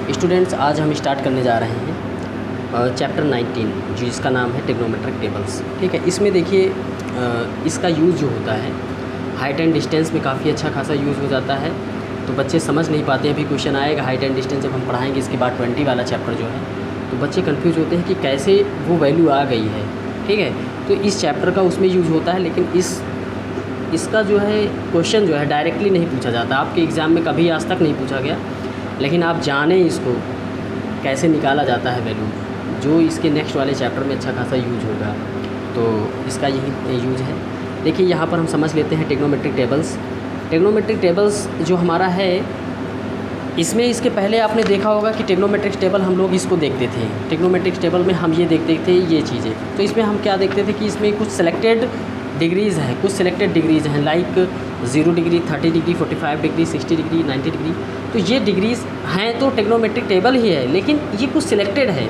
Students, आज हम start करने जा रहे हैं चैप्टर 19 जिसका नाम है ट्रिग्नोमेट्रिक टेबल्स। ठीक है, इसमें देखिए इसका यूज़ जो होता है हाइट एंड डिस्टेंस में काफ़ी अच्छा खासा यूज़ हो जाता है। तो बच्चे समझ नहीं पाते हैं। अभी क्वेश्चन आएगा हाइट एंड डिस्टेंस जब हम पढ़ाएंगे इसके बाद 20 वाला चैप्टर जो है, तो बच्चे कंफ्यूज होते हैं कि कैसे वो वैल्यू आ गई है। ठीक है, तो इस चैप्टर का उसमें यूज़ होता है, लेकिन इसका जो है क्वेश्चन जो है डायरेक्टली नहीं पूछा जाता। आपके एग्ज़ाम में कभी आज तक नहीं पूछा गया, लेकिन आप जानें इसको कैसे निकाला जाता है वैल्यू, जो इसके नेक्स्ट वाले चैप्टर में अच्छा खासा यूज होगा। तो इसका यही यूज है। देखिए यहाँ पर हम समझ लेते हैं ट्रिग्नोमेट्रिक टेबल्स। ट्रिग्नोमेट्रिक टेबल्स जो हमारा है, इसमें इसके पहले आपने देखा होगा कि ट्रिग्नोमेट्रिक टेबल हम लोग इसको देखते थे। ट्रिग्नोमेट्रिक टेबल में हम ये देखते थे ये चीज़ें। तो इसमें हम क्या देखते थे कि इसमें कुछ सेलेक्टेड डिग्रीज़ हैं, कुछ सिलेक्टेड डिग्रीज़ हैं, like 0 degree, 30 degree, 45 degree, 60 degree, 90 degree. तो ये डिग्रीज़ हैं तो ट्रिग्नोमेट्रिक टेबल ही है, लेकिन ये कुछ सिलेक्टेड है।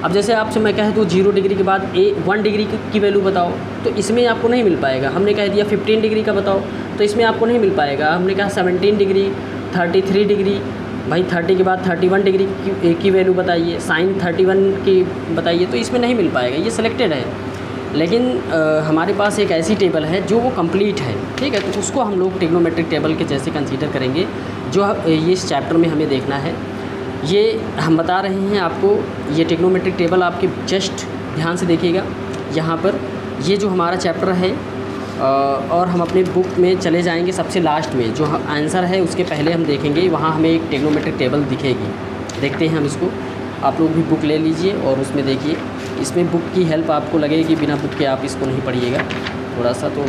अब जैसे आपसे मैं कह दूँ 0 डिग्री के बाद 1 डिग्री की वैल्यू बताओ, तो इसमें आपको नहीं मिल पाएगा। हमने कह दिया 15 डिग्री का बताओ, तो इसमें आपको नहीं मिल पाएगा। हमने कहा 17 डिग्री, 33 डिग्री, भाई 30 के बाद 31 डिग्री की वैल्यू बताइए, साइन 31 की बताइए, तो इसमें नहीं मिल पाएगा, ये सिलेक्टेड है। लेकिन हमारे पास एक ऐसी टेबल है जो वो कंप्लीट है। ठीक है, तो उसको हम लोग ट्रिग्नोमेट्रिक टेबल के जैसे कंसीडर करेंगे, जो ये इस चैप्टर में हमें देखना है। ये हम बता रहे हैं आपको, ये ट्रिग्नोमेट्रिक टेबल आपके जस्ट ध्यान से देखिएगा। यहाँ पर ये जो हमारा चैप्टर है, और हम अपने बुक में चले जाएंगे सबसे लास्ट में, जो आंसर है उसके पहले हम देखेंगे, वहाँ हमें एक ट्रिग्नोमेट्रिक टेबल दिखेगी। देखते हैं हम इसको। आप लोग भी बुक ले लीजिए और उसमें देखिए। इसमें बुक की हेल्प आपको लगेगी, बिना बुक के आप इसको नहीं पढ़िएगा थोड़ा सा। तो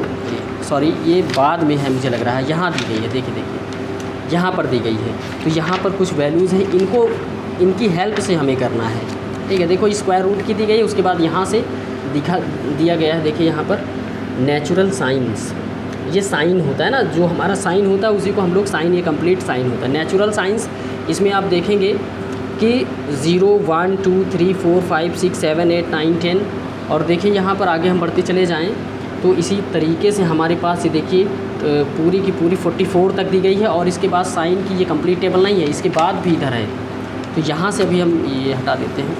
सॉरी, ये बाद में है मुझे लग रहा है। यहाँ दी गई है, देखिए यहाँ पर दी गई है। तो यहाँ पर कुछ वैल्यूज़ हैं, इनकी हेल्प से हमें करना है। ठीक है, देखो स्क्वायर रूट की दी गई है, उसके बाद यहाँ से दिया गया है। देखिए यहाँ पर नेचुरल साइंस, ये साइन होता है ना, जो हमारा साइन होता है उसी को हम लोग साइन, ये कंप्लीट साइन होता है। नेचुरल साइंस, इसमें आप देखेंगे कि 0, 1, 2, 3, 4, 5, 6, 7, 8, 9, 10, और देखिए यहाँ पर आगे हम बढ़ते चले जाएं तो इसी तरीके से हमारे पास ये देखिए पूरी की पूरी 44 तक दी गई है। और इसके बाद साइन की ये कंप्लीट टेबल नहीं है, इसके बाद भी इधर है। तो यहाँ से अभी हम ये हटा देते हैं।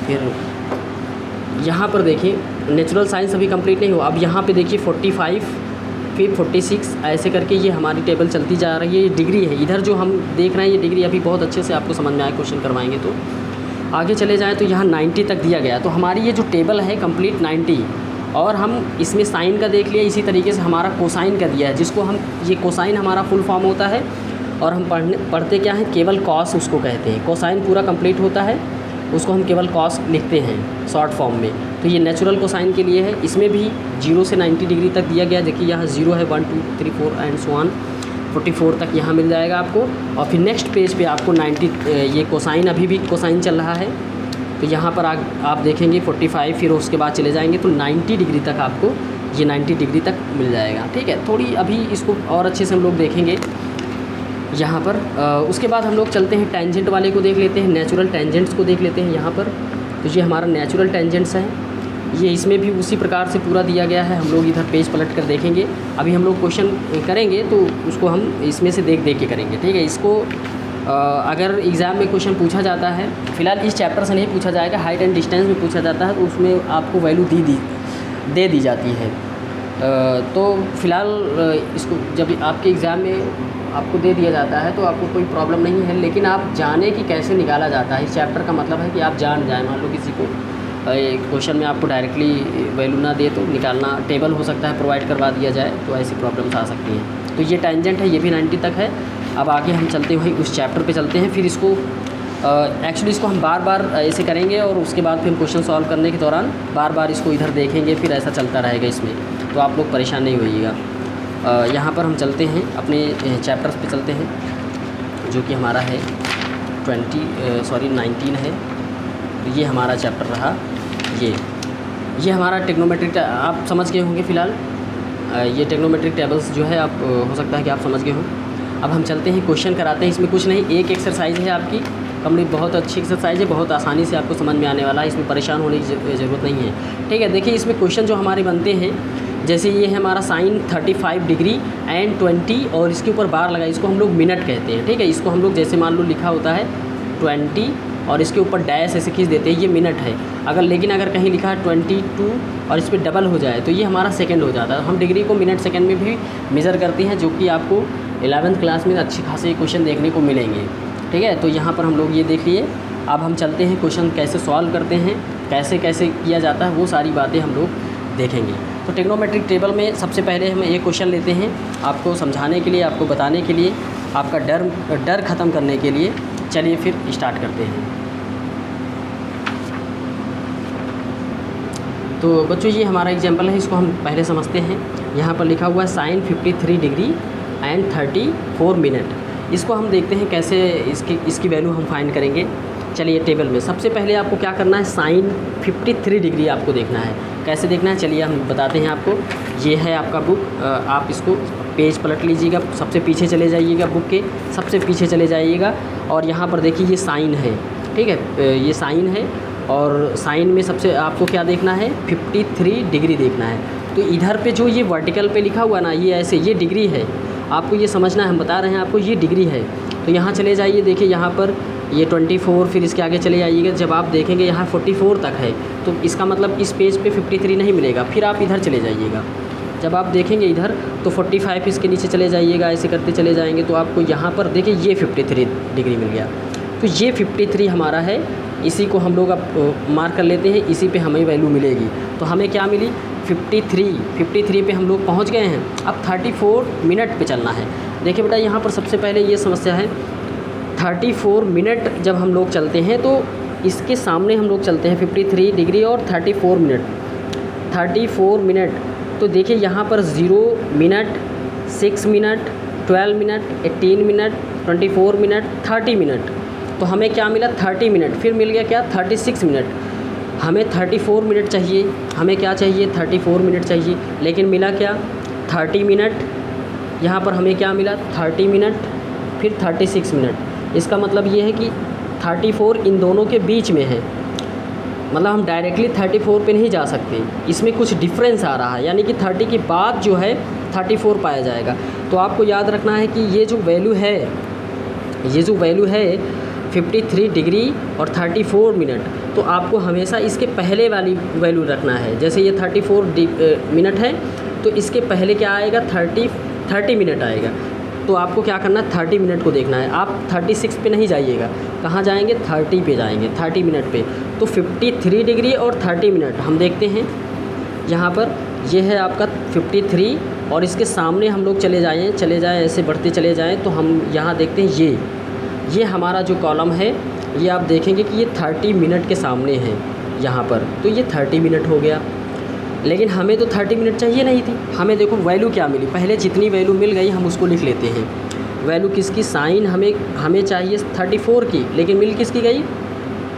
फिर यहाँ पर देखिए नेचुरल साइंस अभी कंप्लीट नहीं हुआ। अब यहाँ पे देखिए 45, फिर 46, ऐसे करके ये हमारी टेबल चलती जा रही है। ये डिग्री है, इधर जो हम देख रहे हैं ये डिग्री अभी बहुत अच्छे से आपको समझ में आए, क्वेश्चन करवाएंगे तो। आगे चले जाएँ तो यहाँ 90 तक दिया गया। तो हमारी ये जो टेबल है कंप्लीट 90, और हम इसमें साइन का देख लिया। इसी तरीके से हमारा कोसाइन का दिया है, जिसको हम, ये कोसाइन हमारा फुल फॉर्म होता है, और हम पढ़ते क्या हैं, केवल कॉस उसको कहते हैं। कोसाइन पूरा कंप्लीट होता है, उसको हम केवल कॉस लिखते हैं शॉर्ट फॉर्म में। तो ये नेचुरल कोसाइन के लिए है। इसमें भी 0 से 90 डिग्री तक दिया गया। देखिए यहाँ 0 है, 1, 2, 3, 4 एंड सो ऑन, 44 तक यहाँ मिल जाएगा आपको। और फिर नेक्स्ट पेज पे आपको 90, ये कोसाइन, अभी भी कोसाइन चल रहा है। तो यहाँ पर आप देखेंगे 45, फिर उसके बाद चले जाएंगे तो 90 डिग्री तक आपको, ये 90 डिग्री तक मिल जाएगा। ठीक है, थोड़ी अभी इसको और अच्छे से हम लोग देखेंगे यहाँ पर। उसके बाद हम लोग चलते हैं टेंजेंट वाले को देख लेते हैं, नेचुरल टेंजेंट्स को देख लेते हैं यहाँ पर। तो ये हमारा नेचुरल टेंजेंट्स है, ये इसमें भी उसी प्रकार से पूरा दिया गया है। हम लोग इधर पेज पलट कर देखेंगे। अभी हम लोग क्वेश्चन करेंगे तो उसको हम इसमें से देख के करेंगे। ठीक है, इसको अगर एग्ज़ाम में क्वेश्चन पूछा जाता है, फ़िलहाल इस चैप्टर से नहीं पूछा जाएगा, हाइट एंड डिस्टेंस में पूछा जाता है, तो उसमें आपको वैल्यू दे दी जाती है। तो फ़िलहाल इसको जब आपके एग्ज़ाम में आपको दे दिया जाता है तो आपको कोई प्रॉब्लम नहीं है, लेकिन आप जाने कि कैसे निकाला जाता है। इस चैप्टर का मतलब है कि आप जान जाएँ। मान लो किसी को क्वेश्चन में आपको डायरेक्टली वैल्यू ना दे तो निकालना, टेबल हो सकता है प्रोवाइड करवा दिया जाए, तो ऐसी प्रॉब्लम्स आ सकती हैं। तो ये टेंजेंट है, ये भी 90 तक है। अब आगे हम चलते हुए उस चैप्टर पे चलते हैं। फिर इसको एक्चुअली इसको हम बार बार ऐसे करेंगे, और उसके बाद फिर हम क्वेश्चन सॉल्व करने के दौरान बार बार इसको इधर देखेंगे, फिर ऐसा चलता रहेगा इसमें। तो आप लोग परेशान नहीं होइएगा। यहाँ पर हम चलते हैं अपने चैप्टर्स पे चलते हैं, जो कि हमारा है 19 है। तो ये हमारा चैप्टर रहा। ये हमारा ट्रिग्नोमेट्रिक, आप समझ गए होंगे फ़िलहाल। ये ट्रिग्नोमेट्रिक टेबल्स जो है आप, हो सकता है कि आप समझ गए हों। अब हम चलते हैं क्वेश्चन कराते हैं। इसमें कुछ नहीं, एक एक्सरसाइज है आपकी कंप्लीट, बहुत अच्छी एक्सरसाइज है, बहुत आसानी से आपको समझ में आने वाला है, इसमें परेशान होने की ज़रूरत नहीं है। ठीक है, देखिए इसमें क्वेश्चन जो हमारे बनते हैं, जैसे ये है हमारा साइन 35 डिग्री एंड 20, और इसके ऊपर बार लगा, इसको हम लोग मिनट कहते हैं। ठीक है, इसको हम लोग जैसे मान लो लिखा होता है 20 और इसके ऊपर डैश ऐसे खींच देते हैं, ये मिनट है। अगर कहीं लिखा है 22 और इस पर डबल हो जाए तो ये हमारा सेकंड हो जाता है। हम डिग्री को मिनट सेकंड में भी मेज़र करते हैं, जो कि आपको 11th क्लास में अच्छी खासे क्वेश्चन देखने को मिलेंगे। ठीक है, तो यहाँ पर हम लोग ये देख लिए। अब हम चलते हैं क्वेश्चन कैसे सॉल्व करते हैं, कैसे कैसे किया जाता है, वो सारी बातें हम लोग देखेंगे। तो ट्रिग्नोमेट्रिक टेबल में सबसे पहले हम एक क्वेश्चन लेते हैं आपको समझाने के लिए, आपको बताने के लिए, आपका डर ख़त्म करने के लिए। चलिए फिर स्टार्ट करते हैं। तो बच्चों ये हमारा एग्जाम्पल है, इसको हम पहले समझते हैं। यहाँ पर लिखा हुआ है साइन 53 डिग्री एंड 34 मिनट। इसको हम देखते हैं कैसे इसकी वैल्यू हम फाइंड करेंगे। चलिए टेबल में सबसे पहले आपको क्या करना है, साइन 53 डिग्री आपको देखना है। कैसे देखना है चलिए हम बताते हैं आपको। ये है आपका बुक, आप इसको पेज पलट लीजिएगा, सबसे पीछे चले जाइएगा, बुक के सबसे पीछे चले जाइएगा और यहाँ पर देखिए ये साइन है। ठीक है, ये साइन है और साइन में सबसे आपको क्या देखना है, 53 डिग्री देखना है। तो इधर पे जो ये वर्टिकल पे लिखा हुआ ना, ये ऐसे ये डिग्री है, आपको ये समझना है, हम बता रहे हैं आपको ये डिग्री है। तो यहाँ चले जाइए, देखिए यहाँ पर ये 24, फिर इसके आगे चले जाइएगा। जब आप देखेंगे यहाँ 44 तक है तो इसका मतलब इस पेज पे 53 नहीं मिलेगा, फिर आप इधर चले जाइएगा। जब आप देखेंगे इधर तो 45 इसके नीचे चले जाइएगा, ऐसे करते चले जाएंगे तो आपको यहाँ पर देखिए ये 53 डिग्री मिल गया। तो ये 53 हमारा है, इसी को हम लोग अब मार्क कर लेते हैं, इसी पे हमें वैल्यू मिलेगी। तो हमें क्या मिली, 53 पे हम लोग पहुँच गए हैं। अब 34 मिनट पे चलना है। देखिए बेटा यहाँ पर सबसे पहले ये समस्या है, 34 मिनट जब हम लोग चलते हैं तो इसके सामने हम लोग चलते हैं 53 डिग्री और 34 मिनट। तो देखिए यहाँ पर 0 minute, 6 minute, 12 minute, 18 minute, 24 minute, 30 minute. तो हमें क्या मिला, 30 मिनट। फिर मिल गया क्या, 36 मिनट। हमें 34 मिनट चाहिए, हमें क्या चाहिए, 34 मिनट चाहिए, लेकिन मिला क्या, 30 मिनट। यहाँ पर हमें क्या मिला, 30 मिनट, फिर 36 मिनट। इसका मतलब ये है कि 34 इन दोनों के बीच में है, मतलब हम डायरेक्टली 34 पे नहीं जा सकते, इसमें कुछ डिफरेंस आ रहा है, यानी कि 30 के बाद जो है 34 पाया जाएगा। तो आपको याद रखना है कि ये जो वैल्यू है 53 डिग्री और 34 मिनट, तो आपको हमेशा इसके पहले वाली वैल्यू रखना है। जैसे ये 34 मिनट है तो इसके पहले क्या आएगा, 30 मिनट आएगा। तो आपको क्या करना है, 30 मिनट को देखना है। आप 36 पे नहीं जाइएगा, कहाँ जाएंगे, 30 पे जाएंगे, 30 मिनट पे। तो 53 डिग्री और 30 मिनट हम देखते हैं। यहाँ पर ये है आपका 53 और इसके सामने हम लोग चले जाएं, ऐसे बढ़ते चले जाएं तो हम यहाँ देखते हैं ये हमारा जो कॉलम है, ये आप देखेंगे कि ये 30 मिनट के सामने है यहाँ पर। तो ये 30 मिनट हो गया, लेकिन हमें तो 30 मिनट चाहिए नहीं थी। हमें देखो वैल्यू क्या मिली, पहले जितनी वैल्यू मिल गई हम उसको लिख लेते हैं। वैल्यू किसकी, साइन हमें चाहिए 34 की, लेकिन मिल किसकी गई,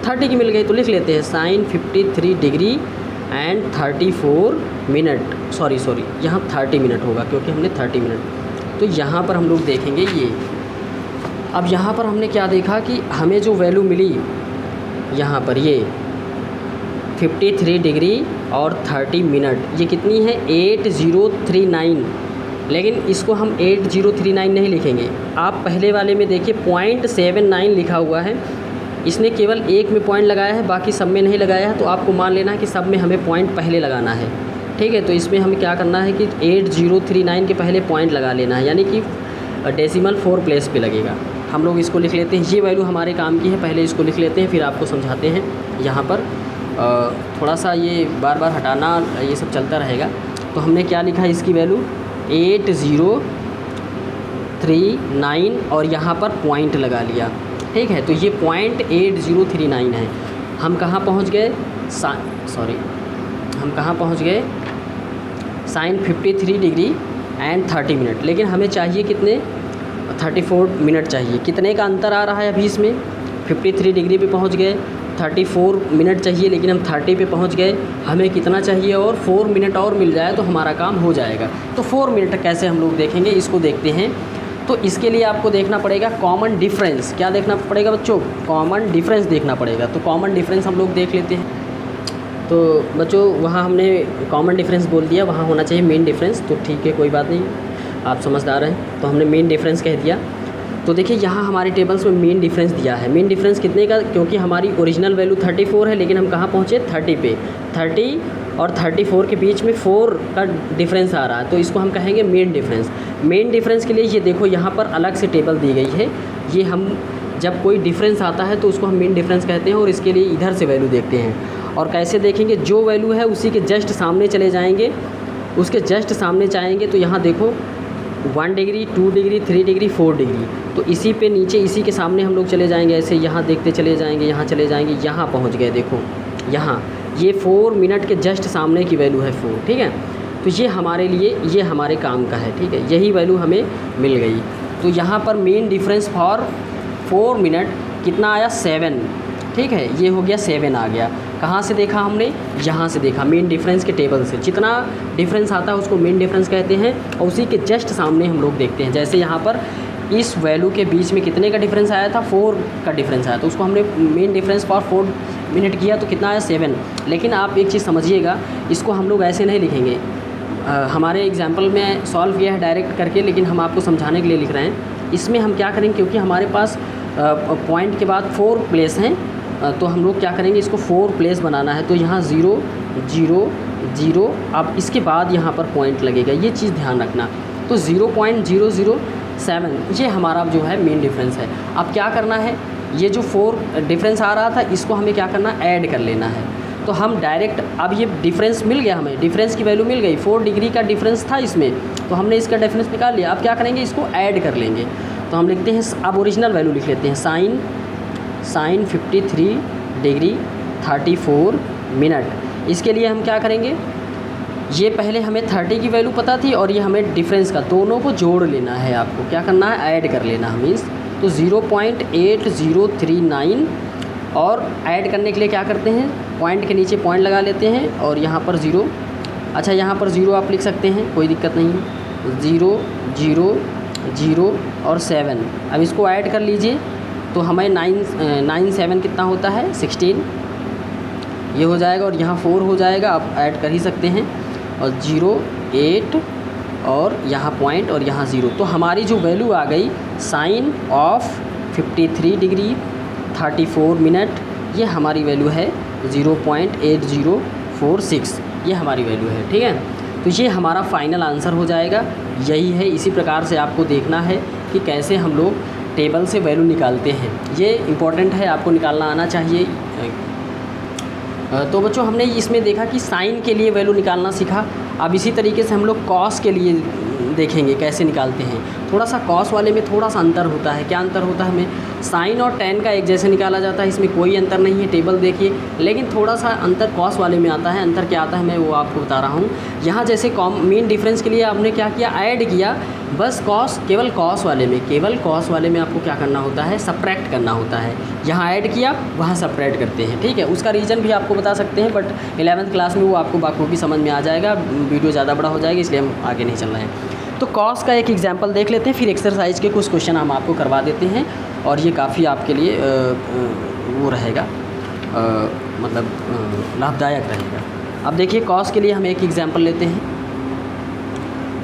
30 की मिल गई। तो लिख लेते हैं sine 53 degree and 34 minute, sorry यहाँ 30 मिनट होगा क्योंकि हमने 30 मिनट। तो यहाँ पर हम लोग देखेंगे ये, अब यहाँ पर हमने क्या देखा कि हमें जो वैल्यू मिली यहाँ पर ये 53 डिग्री और 30 मिनट, ये कितनी है, 8039। लेकिन इसको हम 8039 नहीं लिखेंगे। आप पहले वाले में देखिए 0.79 लिखा हुआ है, इसने केवल एक में पॉइंट लगाया है, बाकी सब में नहीं लगाया है। तो आपको मान लेना है कि सब में हमें पॉइंट पहले लगाना है। ठीक है, तो इसमें हमें क्या करना है कि 8039 के पहले पॉइंट लगा लेना है, यानी कि डेसिमल 4 प्लेस पे लगेगा। हम लोग इसको लिख लेते हैं, ये वैल्यू हमारे काम की है, पहले इसको लिख लेते हैं फिर आपको समझाते हैं। यहाँ पर थोड़ा सा ये बार बार हटाना ये सब चलता रहेगा। तो हमने क्या लिखा है, इसकी वैल्यू 8039 और यहाँ पर पॉइंट लगा लिया। ठीक है, तो ये पॉइंट 8039 है। हम कहाँ पहुँच गए, हम कहाँ पहुँच गए, साइन 53 डिग्री एंड 30 मिनट। लेकिन हमें चाहिए कितने, 34 मिनट चाहिए। कितने का अंतर आ रहा है अभी इसमें, 53 डिग्री पे पहुँच गए, 34 मिनट चाहिए लेकिन हम 30 पे पहुंच गए। हमें कितना चाहिए, और 4 मिनट और मिल जाए तो हमारा काम हो जाएगा। तो 4 मिनट कैसे हम लोग देखेंगे, इसको देखते हैं। तो इसके लिए आपको देखना पड़ेगा कॉमन डिफरेंस। क्या देखना पड़ेगा बच्चों, कॉमन डिफरेंस देखना पड़ेगा। तो कॉमन डिफरेंस हम लोग देख लेते हैं। तो बच्चों वहाँ हमने कॉमन डिफरेंस बोल दिया, वहाँ होना चाहिए मेन डिफरेंस। तो ठीक है, कोई बात नहीं, आप समझदार हैं। तो हमने मेन डिफरेंस कह दिया। तो देखिए यहाँ हमारे टेबल्स में मेन डिफरेंस दिया है। मेन डिफरेंस कितने का, क्योंकि हमारी ओरिजिनल वैल्यू 34 है लेकिन हम कहाँ पहुँचे 30 पे। 30 और 34 के बीच में 4 का डिफरेंस आ रहा है, तो इसको हम कहेंगे मेन डिफरेंस। मेन डिफरेंस के लिए ये देखो यहाँ पर अलग से टेबल दी गई है। ये हम जब कोई डिफरेंस आता है तो उसको हम मेन डिफरेंस कहते हैं और इसके लिए इधर से वैल्यू देखते हैं। और कैसे देखेंगे, जो वैल्यू है उसी के जस्ट सामने चले जाएंगे, उसके जस्ट सामने जाएंगे तो यहाँ देखो 1 डिग्री, 2 डिग्री, 3 डिग्री, 4 डिग्री, तो इसी पे नीचे इसी के सामने हम लोग चले जाएंगे। ऐसे यहाँ देखते चले जाएंगे, यहाँ चले जाएंगे, यहाँ पहुँच गए। देखो यहाँ ये 4 मिनट के जस्ट सामने की वैल्यू है 4, ठीक है। तो ये हमारे लिए, ये हमारे काम का है, ठीक है। यही वैल्यू हमें मिल गई। तो यहाँ पर मेन डिफरेंस फॉर 4 मिनट कितना आया 7, ठीक है। ये हो गया 7 आ गया। कहाँ से देखा हमने, यहाँ से देखा, मेन डिफरेंस के टेबल से। जितना डिफरेंस आता है उसको मेन डिफरेंस कहते हैं और उसी के जस्ट सामने हम लोग देखते हैं। जैसे यहाँ पर इस वैल्यू के बीच में कितने का डिफरेंस आया था, 4 का डिफरेंस आया, तो उसको हमने मेन डिफरेंस फॉर 4 मिनट किया तो कितना आया 7। लेकिन आप एक चीज़ समझिएगा, इसको हम लोग ऐसे नहीं लिखेंगे। हमारे एग्जाम्पल में सॉल्व किया है डायरेक्ट करके, लेकिन हम आपको समझाने के लिए लिख रहे हैं। इसमें हम क्या करेंगे, क्योंकि हमारे पास पॉइंट के बाद 4 प्लेस हैं, तो हम लोग क्या करेंगे, इसको 4 प्लेस बनाना है। तो यहाँ 0 0 0, अब इसके बाद यहाँ पर पॉइंट लगेगा, ये चीज़ ध्यान रखना। तो 0.007 ये हमारा जो है मेन डिफरेंस है। अब क्या करना है, ये जो 4 डिफरेंस आ रहा था इसको हमें क्या करना है, ऐड कर लेना है। तो हम डायरेक्ट, अब ये डिफरेंस मिल गया, हमें डिफरेंस की वैल्यू मिल गई। 4 डिग्री का डिफरेंस था इसमें, तो हमने इसका डिफरेंस निकाल लिया। अब क्या करेंगे, इसको ऐड कर लेंगे। तो हम लिखते हैं, अब ओरिजिनल वैल्यू लिख लेते हैं, साइन 53 डिग्री 34 मिनट। इसके लिए हम क्या करेंगे, ये पहले हमें 30 की वैल्यू पता थी और ये हमें डिफरेंस का, दोनों को जोड़ लेना है। आपको क्या करना है, ऐड कर लेना है मीन्स। तो 0.8039, और ऐड करने के लिए क्या करते हैं, पॉइंट के नीचे पॉइंट लगा लेते हैं और यहाँ पर 0। अच्छा, यहाँ पर 0 आप लिख सकते हैं, कोई दिक्कत नहीं है। 0 0 0 और 7, अब इसको ऐड कर लीजिए तो हमें 9 7 कितना होता है 16, ये हो जाएगा। और यहाँ 4 हो जाएगा, आप ऐड कर ही सकते हैं। और 0 8 और यहाँ पॉइंट और यहाँ 0, तो हमारी जो वैल्यू आ गई साइन ऑफ 53 डिग्री 34 मिनट, ये हमारी वैल्यू है 0.8046, ये हमारी वैल्यू है, ठीक है। तो ये हमारा फाइनल आंसर हो जाएगा, यही है। इसी प्रकार से आपको देखना है कि कैसे हम लोग टेबल से वैल्यू निकालते हैं, ये इम्पॉर्टेंट है, आपको निकालना आना चाहिए। तो बच्चों, हमने इसमें देखा कि साइन के लिए वैल्यू निकालना सीखा। अब इसी तरीके से हम लोग कॉस के लिए देखेंगे कैसे निकालते हैं। थोड़ा सा कॉस वाले में थोड़ा सा अंतर होता है। क्या अंतर होता है, हमें साइन और टेन का एक जैसे निकाला जाता है, इसमें कोई अंतर नहीं है, टेबल देखिए। लेकिन थोड़ा सा अंतर कॉस वाले में आता है। अंतर क्या आता है मैं वो आपको बता रहा हूँ। यहाँ जैसे मेन डिफरेंस के लिए आपने क्या किया, ऐड किया बस। कॉस, केवल कॉस वाले में, केवल कॉस वाले में आपको क्या करना होता है, सब्ट्रैक्ट करना होता है। यहाँ ऐड किया, वहाँ सब्ट्रैक्ट करते हैं, ठीक है। उसका रीज़न भी आपको बता सकते हैं, बट 11th क्लास में वो आपको बाखूबी समझ में आ जाएगा। वीडियो ज़्यादा बड़ा हो जाएगा, इसलिए हम आगे नहीं चल रहे हैं। तो कॉस का एक एग्जांपल देख लेते हैं, फिर एक्सरसाइज के कुछ क्वेश्चन हम आपको करवा देते हैं और ये काफ़ी आपके लिए वो रहेगा, मतलब लाभदायक रहेगा। अब देखिए कॉस के लिए हम एक एग्जांपल लेते हैं।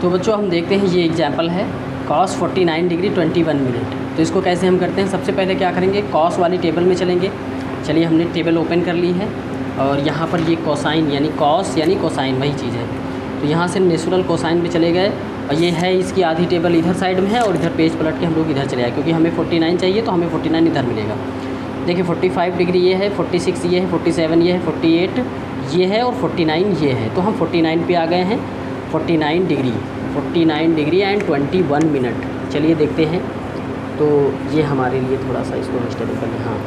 तो बच्चों हम देखते हैं, ये एग्जांपल है कॉस 49 डिग्री 21 मिनट। तो इसको कैसे हम करते हैं, सबसे पहले क्या करेंगे, कॉस वाली टेबल में चलेंगे। चलिए, हमने टेबल ओपन कर ली है और यहाँ पर ये कोसाइन यानी कॉस यानी कोसाइन वही चीज़ है। तो यहाँ से नेचुरल कोसाइन पे चले गए और ये है इसकी आधी टेबल इधर साइड में है और इधर पेज पलट के हम लोग इधर चले आए, क्योंकि हमें 49 चाहिए तो हमें 49 इधर मिलेगा। देखिए 45 डिग्री ये है, 46 ये है, 47 ये है, 48 ये है और 49 ये है। तो हम 49 पे आ गए हैं। 49 डिग्री एंड 21 मिनट। चलिए देखते हैं। तो ये हमारे लिए थोड़ा सा इसको मिस्टेबल कर लें। हाँ,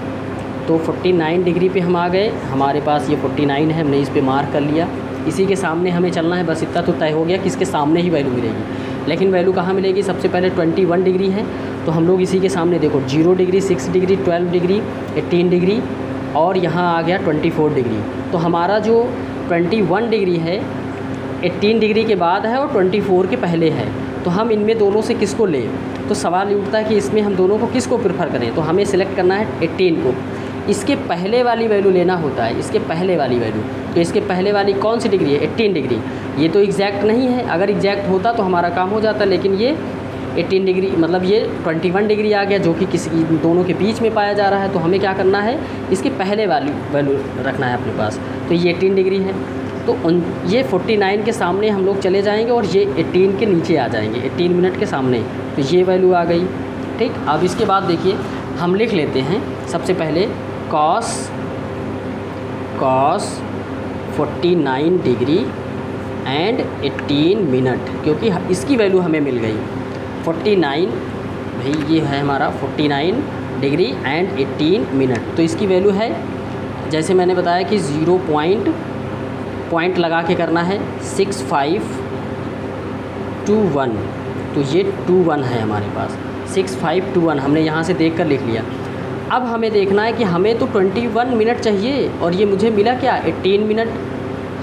तो 49 डिग्री पे हम आ गए। हमारे पास ये 49 है, हमने इस पे मार्क कर लिया। इसी के सामने हमें चलना है, बस इतना तो तय हो गया कि इसके सामने ही वैल्यू मिलेगी। लेकिन वैल्यू कहाँ मिलेगी, सबसे पहले 21 डिग्री है तो हम लोग इसी के सामने देखो 0 डिग्री, 6 डिग्री, 12 डिग्री, 18 डिग्री और यहाँ आ गया 24 डिग्री। तो हमारा जो 21 डिग्री है 18 डिग्री के बाद है और 24 के पहले है। तो हम इनमें दोनों से किसको लें, तो सवाल ये उठता है कि इसमें हम दोनों को किसको प्रेफर करें। तो हमें सिलेक्ट करना है 18 को। इसके पहले वाली वैल्यू लेना होता है, इसके पहले वाली वैल्यू। तो इसके पहले वाली कौन सी डिग्री है, 18 डिग्री। ये तो एग्जैक्ट नहीं है, अगर एग्जैक्ट होता तो हमारा काम हो जाता, लेकिन ये 18 डिग्री मतलब ये 21 डिग्री आ गया, जो कि किसी दोनों के बीच में पाया जा रहा है। तो हमें क्या करना है, इसके पहले वैल्यू रखना है अपने पास। तो ये 18 डिग्री है, तो ये 49 के सामने हम लोग चले जाएंगे और ये 18 के नीचे आ जाएंगे, 18 मिनट के सामने। तो ये वैल्यू आ गई, ठीक। अब इसके बाद देखिए हम लिख लेते हैं सबसे पहले कॉस 49 डिग्री एंड 18 मिनट, क्योंकि इसकी वैल्यू हमें मिल गई 49, भाई ये है हमारा 49 डिग्री एंड 18 मिनट। तो इसकी वैल्यू है, जैसे मैंने बताया कि 0 पॉइंट लगा के करना है 6521, तो ये 21 है हमारे पास, 6521 हमने यहाँ से देख कर लिख लिया। अब हमें देखना है कि हमें तो 21 मिनट चाहिए और ये मुझे मिला क्या 18 मिनट।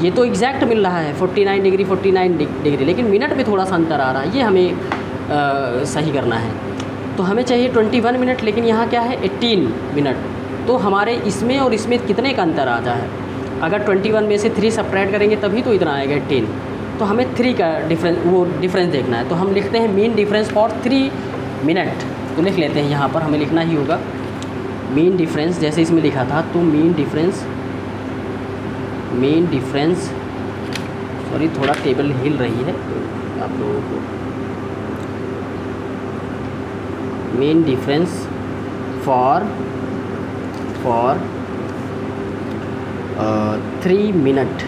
ये तो एग्जैक्ट मिल रहा है 49 डिग्री, लेकिन मिनट में थोड़ा सा अंतर आ रहा है, ये हमें सही करना है। तो हमें चाहिए 21 मिनट, लेकिन यहाँ क्या है 18 मिनट। तो हमारे इसमें और इसमें कितने का अंतर आता है, अगर 21 में से 3 सब्ट्रैक्ट करेंगे तभी तो इतना आएगा 18। तो हमें 3 का डिफरेंस देखना है। तो हम लिखते हैं मीन डिफरेंस फॉर 3 मिनट। तो लिख लेते हैं, यहाँ पर हमें लिखना ही होगा मीन डिफरेंस, जैसे इसमें लिखा था। तो मीन डिफरेंस सॉरी थोड़ा टेबल हिल रही है आप लोगों को। मीन डिफरेंस फॉर 3 मिनट,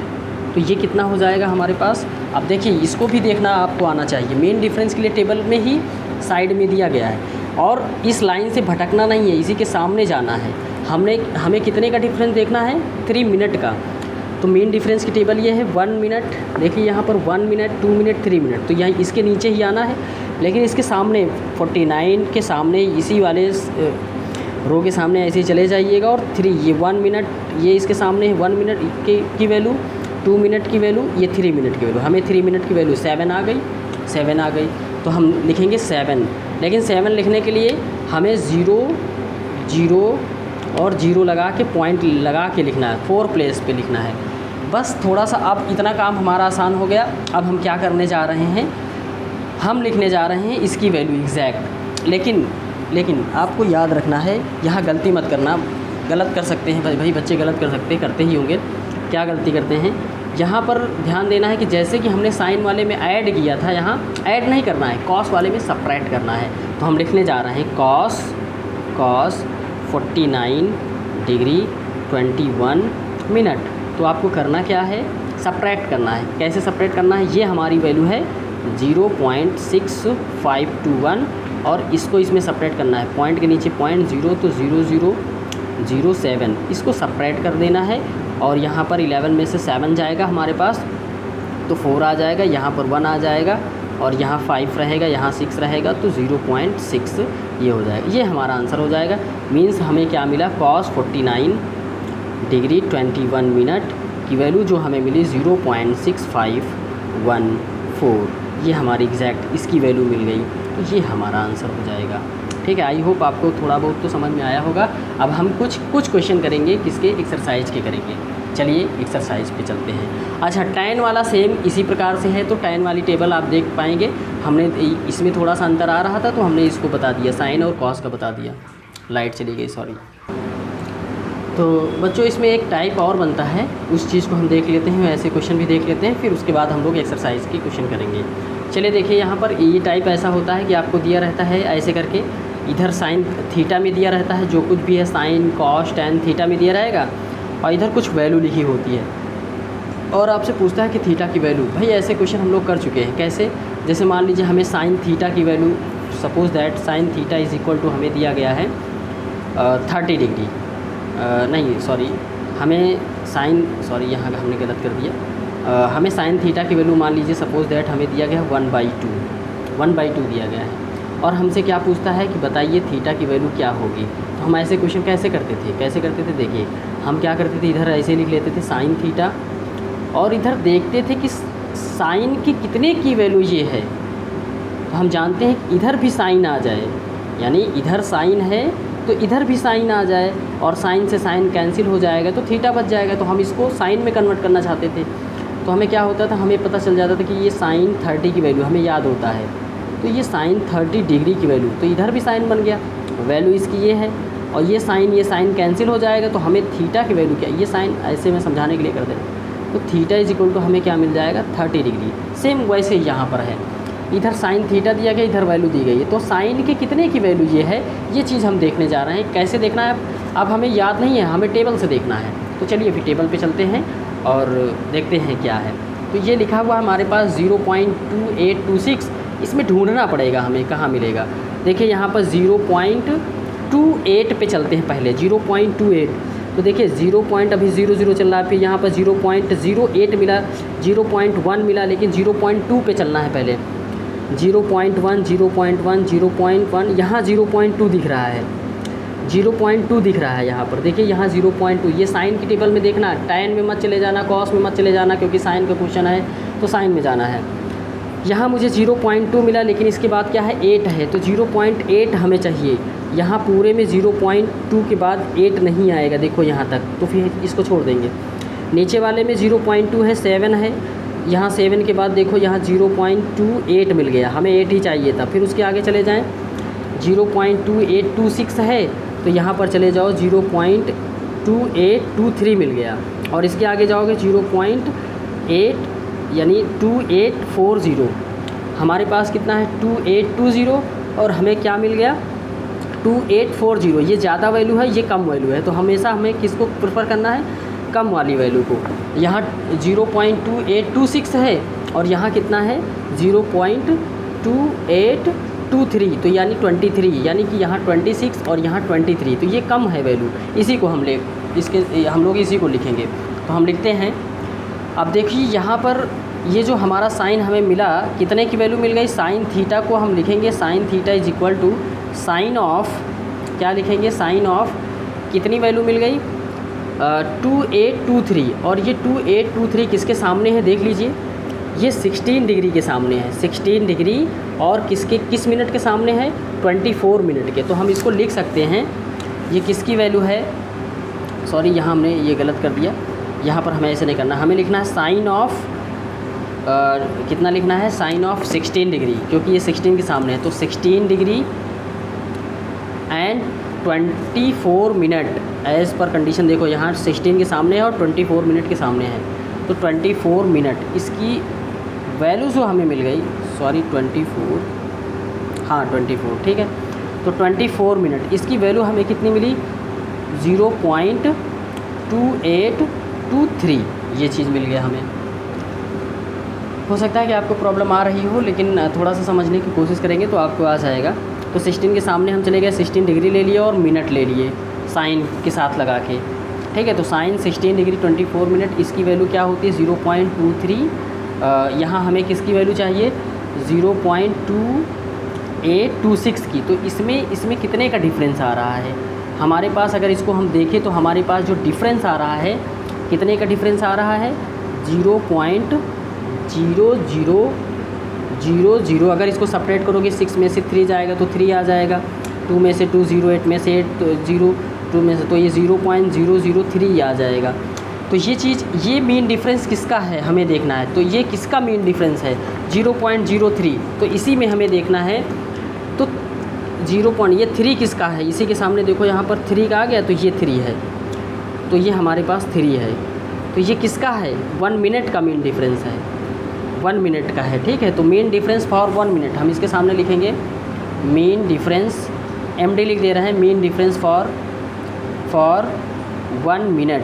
तो ये कितना हो जाएगा हमारे पास। अब देखिए इसको भी देखना आपको आना चाहिए। मीन डिफरेंस के लिए टेबल में ही साइड में दिया गया है और इस लाइन से भटकना नहीं है, इसी के सामने जाना है। हमें कितने का डिफरेंस देखना है 3 मिनट का। तो मीन डिफरेंस की टेबल ये है 1 मिनट, देखिए यहाँ पर 1 मिनट 2 मिनट 3 मिनट, तो यहाँ इसके नीचे ही आना है। लेकिन इसके सामने 49 के सामने इसी वाले रो के सामने ऐसे ही चले जाइएगा और 3 ये 1 मिनट, ये इसके सामने है 1 मिनट की वैल्यू, 2 मिनट की वैल्यू, ये 3 मिनट की वैल्यू। हमें 3 मिनट की वैल्यू 7 आ गई। तो हम लिखेंगे 7, लेकिन 7 लिखने के लिए हमें 0 और 0 लगा के पॉइंट लगा के लिखना है, 4 प्लेस पे लिखना है बस। थोड़ा सा अब इतना काम हमारा आसान हो गया। अब हम क्या करने जा रहे हैं, हम लिखने जा रहे हैं इसकी वैल्यू एग्जैक्ट। लेकिन आपको याद रखना है, यहाँ गलती मत करना। गलत कर सकते हैं भाई, बच्चे गलत कर सकते हैं, करते ही होंगे। क्या गलती करते हैं, यहाँ पर ध्यान देना है कि जैसे कि हमने साइन वाले में ऐड किया था, यहाँ ऐड नहीं करना है, कॉस वाले में सब्ट्रैक्ट करना है। तो हम लिखने जा रहे हैं कॉस 49 डिग्री 21 मिनट। तो आपको करना क्या है, सब्ट्रैक्ट करना है। कैसे सब्ट्रैक्ट करना है, ये हमारी वैल्यू है 0.6521 और इसको इसमें सब्ट्रैक्ट करना है। पॉइंट के नीचे 0.0 तो 0007, इसको सब्ट्रैक्ट कर देना है। और यहाँ पर 11 में से 7 जाएगा हमारे पास, तो 4 आ जाएगा, यहाँ पर 1 आ जाएगा और यहाँ 5 रहेगा, यहाँ 6 रहेगा, तो 0.6 ये हो जाएगा। ये हमारा आंसर हो जाएगा। मीन्स हमें क्या मिला, कॉस 49 डिग्री 21 मिनट की वैल्यू जो हमें मिली 0.6514, ये हमारी एग्जैक्ट इसकी वैल्यू मिल गई। तो ये हमारा आंसर हो जाएगा। ठीक है, आई होप आपको थोड़ा बहुत तो समझ में आया होगा। अब हम कुछ क्वेश्चन करेंगे, किसके, एक्सरसाइज के करेंगे। चलिए एक्सरसाइज पे चलते हैं। अच्छा, tan वाला सेम इसी प्रकार से है, तो tan वाली टेबल आप देख पाएंगे। हमने इसमें थोड़ा सा अंतर आ रहा था तो हमने इसको बता दिया, साइन और कॉस का बता दिया। लाइट चली गई, सॉरी। तो बच्चों इसमें एक टाइप और बनता है, उस चीज़ को हम देख लेते हैं, ऐसे क्वेश्चन भी देख लेते हैं, फिर उसके बाद हम लोग एक्सरसाइज की क्वेश्चन करेंगे। चलिए देखिए, यहाँ पर ये टाइप ऐसा होता है कि आपको दिया रहता है ऐसे करके, इधर साइन थीटा में दिया रहता है, जो कुछ भी है साइन कॉस टैन थीटा में दिया रहेगा, और इधर कुछ वैल्यू लिखी होती है और आपसे पूछता है कि थीटा की वैल्यू। भाई ऐसे क्वेश्चन हम लोग कर चुके हैं। कैसे, जैसे मान लीजिए हमें साइन थीटा की value, suppose that sine theta is equal to हमें दिया गया है 30 डिग्री, नहीं सॉरी, हमें साइन, सॉरी यहाँ हमने गलत कर दिया, हमें साइन थीटा की वैल्यू मान लीजिए सपोज दैट हमें दिया गया है 1/2 दिया गया है, और हमसे क्या पूछता है कि बताइए थीटा की वैल्यू क्या होगी। तो हम ऐसे क्वेश्चन कैसे करते थे, देखिए हम क्या करते थे, इधर ऐसे लिख लेते थे साइन थीटा, और इधर देखते थे कि साइन की कितने की वैल्यू ये है। तो हम जानते हैं कि इधर भी साइन आ जाए, यानी इधर साइन है तो इधर भी साइन आ जाए, और साइन से साइन कैंसिल हो जाएगा तो थीटा बच जाएगा। तो हम इसको साइन में कन्वर्ट करना चाहते थे। तो हमें क्या होता था, हमें पता चल जाता था कि ये साइन 30 की वैल्यू हमें याद होता है, तो ये साइन 30 डिग्री की वैल्यू, तो इधर भी साइन बन गया, वैल्यू इसकी ये है, और ये साइन कैंसिल हो जाएगा, तो हमें थीटा की वैल्यू क्या, ये साइन ऐसे मैं समझाने के लिए कर दे रहा हूँ, तो थीटा इज इक्वल टू हमें क्या मिल जाएगा 30 डिग्री। सेम वैसे यहाँ पर है, इधर साइन थीटा दिया गया, इधर वैल्यू दी गई है, तो साइन के कितने की वैल्यू ये है, ये चीज़ हम देखने जा रहे हैं। कैसे देखना है अब हमें याद नहीं है, हमें टेबल से देखना है। तो चलिए फिर टेबल पे चलते हैं और देखते हैं क्या है। तो ये लिखा हुआ हमारे पास 0.2826, इसमें ढूंढना पड़ेगा हमें कहाँ मिलेगा। देखिए यहाँ पर 0.28 पे चलते हैं पहले, 0.28, तो देखिए 0 पॉइंट अभी 0 चल रहा है, फिर यहाँ पर 0.08 मिला, 0.1 मिला, लेकिन 0.2 पे चलना है पहले, 0.1 0.1 0.1, यहाँ 0.2 दिख रहा है, 0.2 दिख रहा है यहाँ पर। देखिए यहाँ 0.2, ये साइन की टेबल में देखना, tan में मत चले जाना, cos में मत चले जाना, क्योंकि साइन का क्वेश्चन है तो साइन में जाना है। यहाँ मुझे 0.2 मिला, लेकिन इसके बाद क्या है 8 है, तो 0.8 हमें चाहिए। यहाँ पूरे में 0.2 के बाद 8 नहीं आएगा, देखो यहाँ तक, तो फिर इसको छोड़ देंगे। नीचे वाले में 0.2 है, 7 है, यहाँ 7 के बाद देखो यहाँ 0.28 मिल गया, हमें 8 ही चाहिए था। फिर उसके आगे चले जाएँ, 0.2826 है, तो यहाँ पर चले जाओ 0.2823 मिल गया, और इसके आगे जाओगे 0.8 यानी 2840, हमारे पास कितना है 2820, और हमें क्या मिल गया 2840। ये ज़्यादा वैल्यू है, ये कम वैल्यू है, तो हमेशा हमें किसको प्रेफर करना है, कम वाली वैल्यू को। यहाँ 0.2826 है, और यहाँ कितना है 0.2823, तो यानी 23, यानी कि यहाँ 26 और यहाँ 23, तो ये कम है वैल्यू, इसी को हम लोग इसी को लिखेंगे। तो हम लिखते हैं, अब देखिए यहाँ पर ये जो हमारा साइन हमें मिला, कितने की वैल्यू मिल गई, साइन थीटा को हम लिखेंगे, sine theta is equal to sine of, क्या लिखेंगे, साइन ऑफ कितनी वैल्यू मिल गई 2823, और ये 2823 किसके सामने है देख लीजिए, ये 16 डिग्री के सामने है, 16 डिग्री, और किस मिनट के सामने है 24 मिनट के। तो हम इसको लिख सकते हैं, ये किसकी वैल्यू है, सॉरी यहाँ हमने ये गलत कर दिया, यहाँ पर हमें ऐसे नहीं करना, हमें लिखना है साइन ऑफ कितना लिखना है, साइन ऑफ 16 डिग्री, क्योंकि ये 16 के सामने है, तो 16 degree and 24 minute as per condition. देखो यहाँ 16 के सामने है और 24 मिनट के सामने है, तो 24 मिनट इसकी वैल्यू जो हमें मिल गई, सॉरी 24, हाँ 24 ठीक है, तो 24 मिनट इसकी वैल्यू हमें कितनी मिली 0.2823, ये चीज़ मिल गया हमें। हो सकता है कि आपको प्रॉब्लम आ रही हो, लेकिन थोड़ा सा समझने की कोशिश करेंगे तो आपको आ जाएगा। तो 16 के सामने हम चले गए, 16 डिग्री ले लिए और मिनट ले लिए साइन के साथ लगा के, ठीक है। तो साइन 16 डिग्री 24 मिनट, इसकी वैल्यू क्या होती है 0.23, यहाँ हमें किसकी वैल्यू चाहिए 0.2826 की। तो इसमें कितने का डिफरेंस आ रहा है हमारे पास, अगर इसको हम देखें तो हमारे पास जो डिफरेंस आ रहा है, कितने का डिफरेंस आ रहा है 0.0000। अगर इसको सेपरेट करोगे 6 में से 3 जाएगा तो 3 आ जाएगा, 2 में से 2 0, 8 में से 8 तो 0, 2 में से तो ये 0.003 आ जाएगा। तो ये चीज़, ये मीन डिफरेंस किसका है हमें देखना है, तो ये किसका मीन डिफरेंस है 0.03, तो इसी में हमें देखना है। तो 3 किसका है, इसी के सामने देखो यहाँ पर 3 का आ गया, तो ये 3 है, तो ये हमारे पास 3 है। तो ये किसका है 1 मिनट का मीन डिफरेंस है, 1 मिनट का है, ठीक है। तो मीन डिफरेंस फॉर 1 मिनट हम इसके सामने लिखेंगे, मीन डिफरेंस MD लिख दे रहे हैं, mean difference for 1 minute,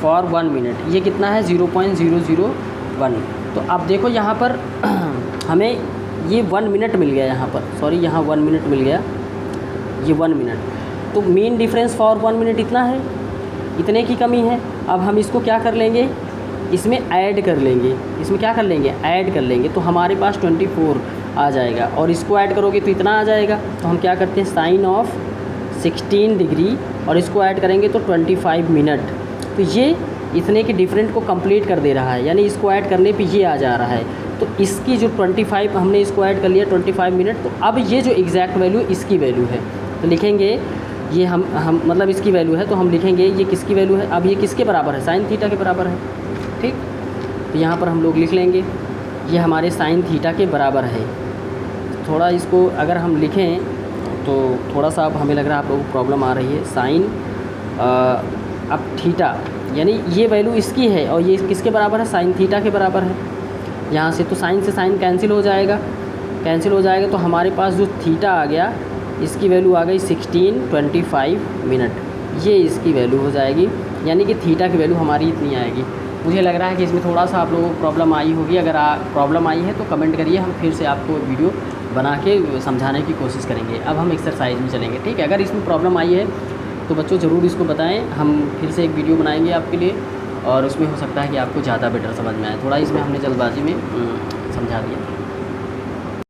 for 1 minute ये कितना है 0.001। तो अब देखो यहाँ पर हमें ये 1 मिनट मिल गया, यहाँ पर सॉरी यहाँ 1 मिनट मिल गया, ये 1 मिनट। तो मीन डिफरेंस फॉर 1 मिनट इतना है, इतने की कमी है। अब हम इसको क्या कर लेंगे, इसमें ऐड कर लेंगे, इसमें क्या कर लेंगे ऐड कर लेंगे, तो हमारे पास 24 आ जाएगा, और इसको ऐड करोगे तो इतना आ जाएगा। तो हम क्या करते हैं साइन ऑफ 16 डिग्री और इसको ऐड करेंगे तो 25 मिनट। तो ये इतने के डिफरेंट को कंप्लीट कर दे रहा है, यानी इसको ऐड करने पे ये आ जा रहा है। तो इसकी जो 25 हमने इसको ऐड कर लिया 25 मिनट, तो अब ये जो एग्जैक्ट वैल्यू इसकी वैल्यू है, तो लिखेंगे ये हम मतलब इसकी वैल्यू है, तो हम लिखेंगे ये किसकी वैल्यू है, अब ये किसके बराबर है साइन थीटा के बराबर है, ठीक। तो यहाँ पर हम लोग लिख लेंगे ये हमारे साइन थीटा के बराबर है, थोड़ा इसको अगर हम लिखें तो थोड़ा सा अब हमें लग रहा है आप लोगों को प्रॉब्लम आ रही है। साइन अब थीटा, यानी ये वैल्यू इसकी है और ये किसके बराबर है, साइन थीटा के बराबर है। यहाँ से तो साइन से साइन कैंसिल हो जाएगा, तो हमारे पास जो थीटा आ गया इसकी वैल्यू आ गई 1625 मिनट, ये इसकी वैल्यू हो जाएगी, यानी कि थीटा की वैल्यू हमारी इतनी आएगी। मुझे लग रहा है कि इसमें थोड़ा सा आप लोगों को प्रॉब्लम आई होगी। अगर प्रॉब्लम आई है तो कमेंट करिए, हम फिर से आपको वीडियो बना के समझाने की कोशिश करेंगे। अब हम एक्सरसाइज में चलेंगे, ठीक है। अगर इसमें प्रॉब्लम आई है तो बच्चों ज़रूर इसको बताएं, हम फिर से एक वीडियो बनाएंगे आपके लिए, और उसमें हो सकता है कि आपको ज़्यादा बेटर समझ में आए। थोड़ा इसमें हमने जल्दबाजी में समझा दिया।